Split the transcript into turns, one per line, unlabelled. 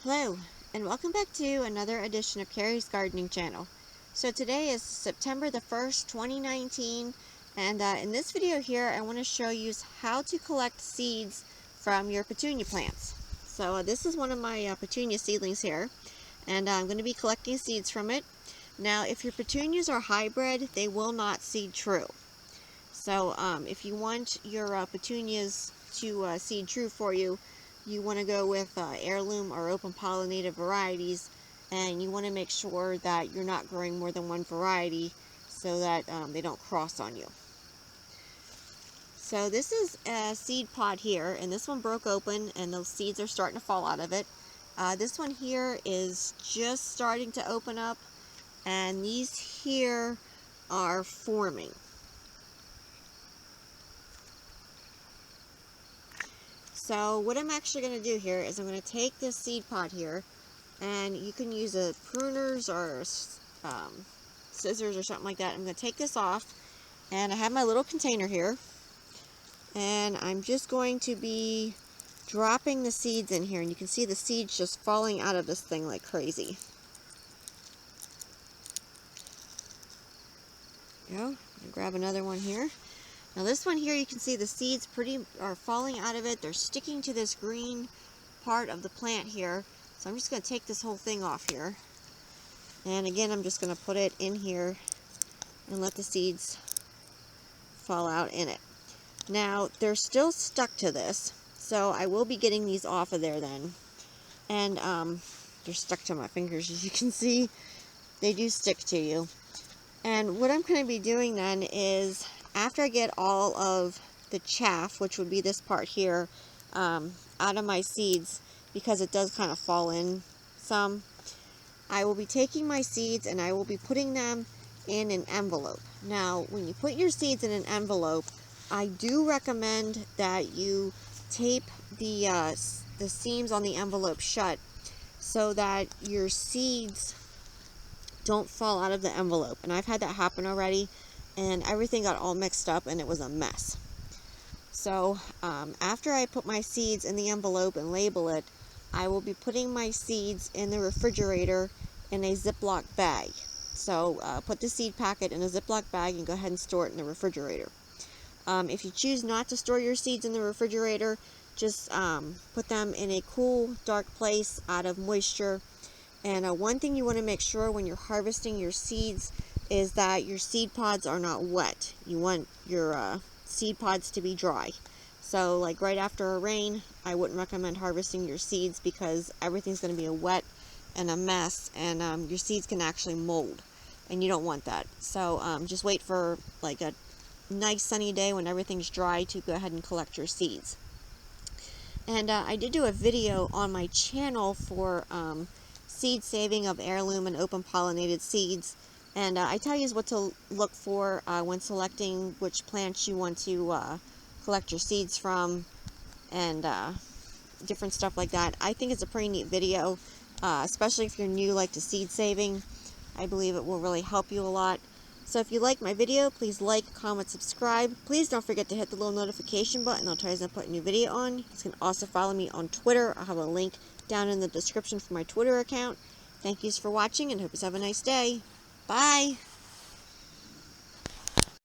Hello, and welcome back to another edition of Carrie's Gardening Channel. So today is September the 1st, 2019, and in this video here I want to show you how to collect seeds from your petunia plants. So this is one of my petunia seedlings here, and I'm going to be collecting seeds from it. Now if your petunias are hybrid, they will not seed true. So if you want your petunias to seed true for you, you want to go with heirloom or open pollinated varieties, and you want to make sure that you're not growing more than one variety so that they don't cross on you. So this is a seed pod here, and this one broke open and those seeds are starting to fall out of it. This one here is just starting to open up, and these here are forming. So what I'm actually going to do here is I'm going to take this seed pod here, and you can use a pruners or scissors or something like that. I'm going to take this off, and I have my little container here, and I'm just going to be dropping the seeds in here, and you can see the seeds just falling out of this thing like crazy. There you go. I'm going to grab another one here. Now this one here, you can see the seeds are falling out of it. They're sticking to this green part of the plant here. So I'm just going to take this whole thing off here. And again, I'm just going to put it in here and let the seeds fall out in it. Now they're still stuck to this, so I will be getting these off of there then. And they're stuck to my fingers, as you can see. They do stick to you. And what I'm going to be doing then is, after I get all of the chaff, which would be this part here, out of my seeds, because it does kind of fall in some, I will be taking my seeds and I will be putting them in an envelope. Now, when you put your seeds in an envelope, I do recommend that you tape the seams on the envelope shut so that your seeds don't fall out of the envelope. And I've had that happen already, and everything got all mixed up and it was a mess. So after I put my seeds in the envelope and label it, I will be putting my seeds in the refrigerator in a ziploc bag. So put the seed packet in a ziploc bag and go ahead and store it in the refrigerator. If you choose not to store your seeds in the refrigerator, just put them in a cool, dark place out of moisture. And one thing you want to make sure when you're harvesting your seeds is that your seed pods are not wet. You want your seed pods to be dry. So like right after a rain, I wouldn't recommend harvesting your seeds because everything's going to be a wet and a mess, and your seeds can actually mold, and you don't want that. So just wait for like a nice sunny day when everything's dry to go ahead and collect your seeds. And I did do a video on my channel for seed saving of heirloom and open pollinated seeds. And I tell you what to look for when selecting which plants you want to collect your seeds from, and different stuff like that. I think it's a pretty neat video, especially if you're new like to seed saving. I believe it will really help you a lot. So if you like my video, please like, comment, subscribe. Please don't forget to hit the little notification button. I'll tell you as I put a new video on. You can also follow me on Twitter. I'll have a link down in the description for my Twitter account. Thank yous for watching, and hope you have a nice day. Bye!